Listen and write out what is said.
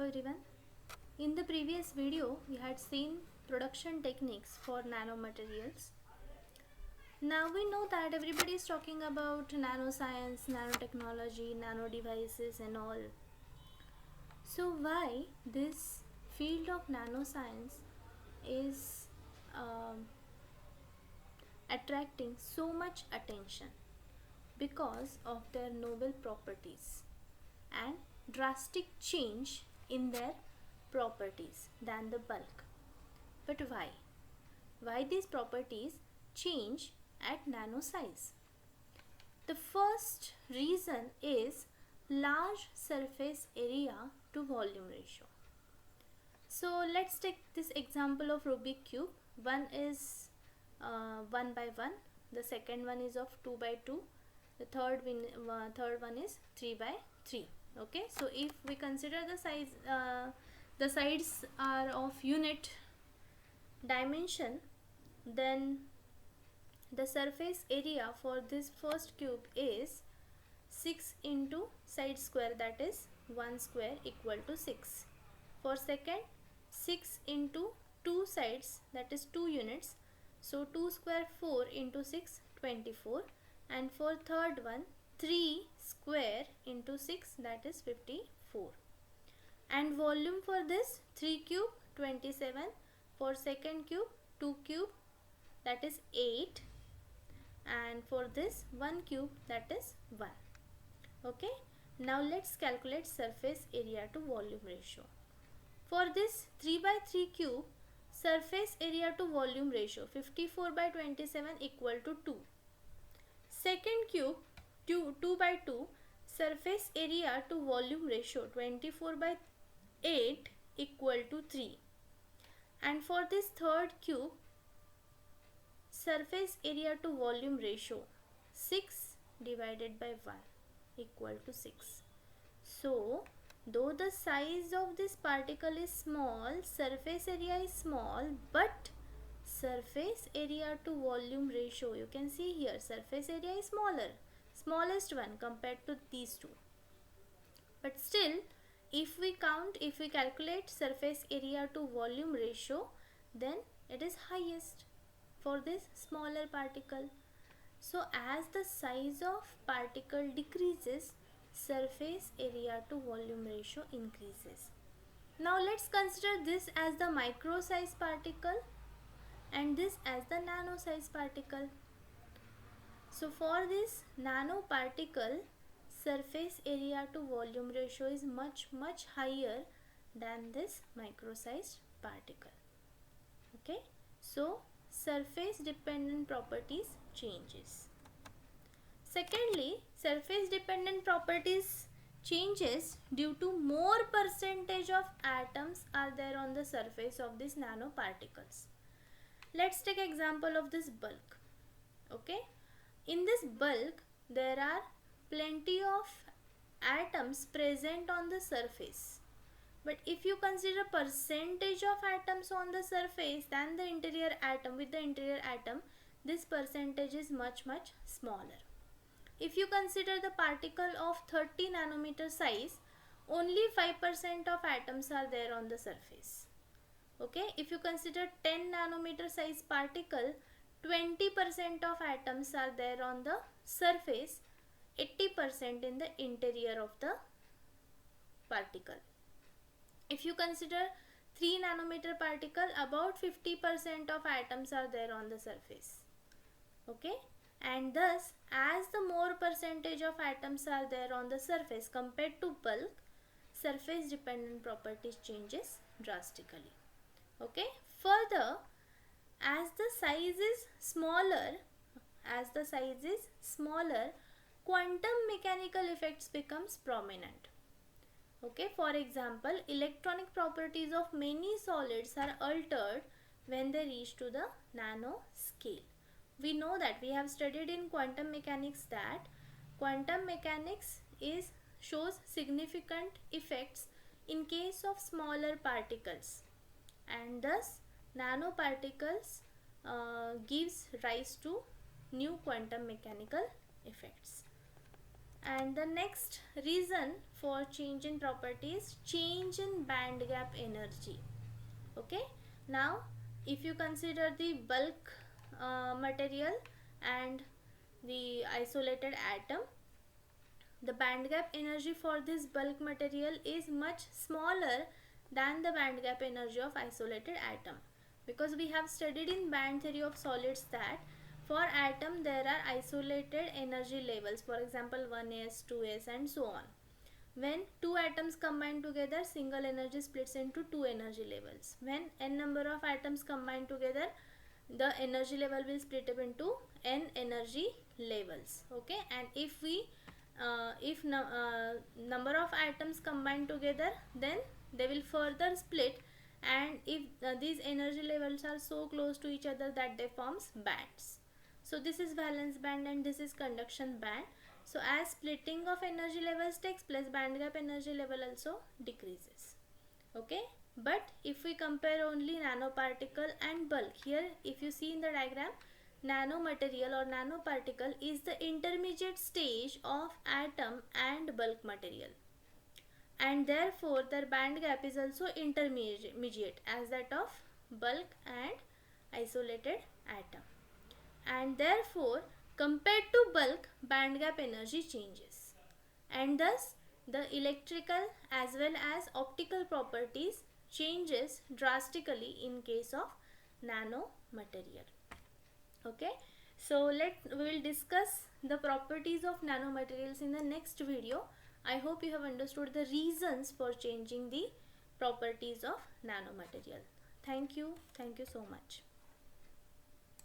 everyone. In the previous video, we had seen production techniques for nanomaterials. Now we know that everybody is talking about nanoscience, nanotechnology, nano devices and all. So why this field of nanoscience is attracting so much attention? Because of their novel properties and drastic change in their properties than the bulk. But why? Why these properties change at nano size? The first reason is large surface area to volume ratio. So let's take this example of Rubik cube. One is 1 by 1, the second one is of 2 by 2, the third one is 3 by 3. Okay, so if we consider the size, the sides are of unit dimension, then the surface area for this first cube is 6 into side square, that is 1 square equal to 6. For second, 6 into 2 sides, that is 2 units, so 2 square 4 into 6 24, and for third one 3 square into 6, that is 54. And volume for this 3 cube 27, for second cube 2 cube, that is 8, and for this 1 cube, that is 1. Okay, now let's calculate surface area to volume ratio. For this 3 by 3 cube, surface area to volume ratio 54 by 27 equal to 2. Second cube 2 by 2, surface area to volume ratio 24 by 8 equal to 3. And for this third cube, surface area to volume ratio 6 divided by 1 equal to 6. So though the size of this particle is small, surface area is small, but surface area to volume ratio, you can see here, surface area is smaller, smallest one compared to these two. But still, if we calculate surface area to volume ratio, then it is highest for this smaller particle. So as the size of particle decreases, surface area to volume ratio increases. Now let's consider this as the micro size particle and this as the nano size particle. So for this nano particle, surface area to volume ratio is much higher than this micro sized particle. Okay, so surface dependent properties changes. Secondly, surface dependent properties changes due to more percentage of atoms are there on the surface of these nanoparticles. Let's take example of this bulk. Okay, in this bulk there are plenty of atoms present on the surface, but if you consider percentage of atoms on the surface than the interior atom, with the interior atom, this percentage is much smaller. If you consider the particle of 30 nanometer size, only 5% of atoms are there on the surface. Okay, if you consider 10 nanometer size particle, 20% of atoms are there on the surface, 80% in the interior of the particle. If you consider 3 nanometer particle, about 50% of atoms are there on the surface. Okay, and thus as the more percentage of atoms are there on the surface compared to bulk, surface dependent properties changes drastically. Okay, further, as the size is smaller, quantum mechanical effects becomes prominent. Okay, for example, electronic properties of many solids are altered when they reach to the nano scale. We know that we have studied in quantum mechanics that quantum mechanics shows significant effects in case of smaller particles, and thus nanoparticles gives rise to new quantum mechanical effects. And the next reason for change in property is change in band gap energy. Okay, now if you consider the bulk material and the isolated atom, the band gap energy for this bulk material is much smaller than the band gap energy of isolated atom, because we have studied in band theory of solids that for atom there are isolated energy levels, for example 1s, 2s and so on. When two atoms combine together, single energy splits into two energy levels. When n number of atoms combine together, the energy level will split up into n energy levels. Okay, and if number of atoms combine together, then they will further split, and if these energy levels are so close to each other that they forms bands. So this is valence band and this is conduction band. So as splitting of energy levels takes place, band gap energy level also decreases. Okay, but if we compare only nanoparticle and bulk, here if you see in the diagram, nanomaterial or nanoparticle is the intermediate stage of atom and bulk material, and therefore their band gap is also intermediate as that of bulk and isolated atom, and therefore compared to bulk, band gap energy changes, and thus the electrical as well as optical properties changes drastically in case of nanomaterial. Okay, so we will discuss the properties of nanomaterials in the next video. I hope you have understood the reasons for changing the properties of nanomaterial. Thank you so much.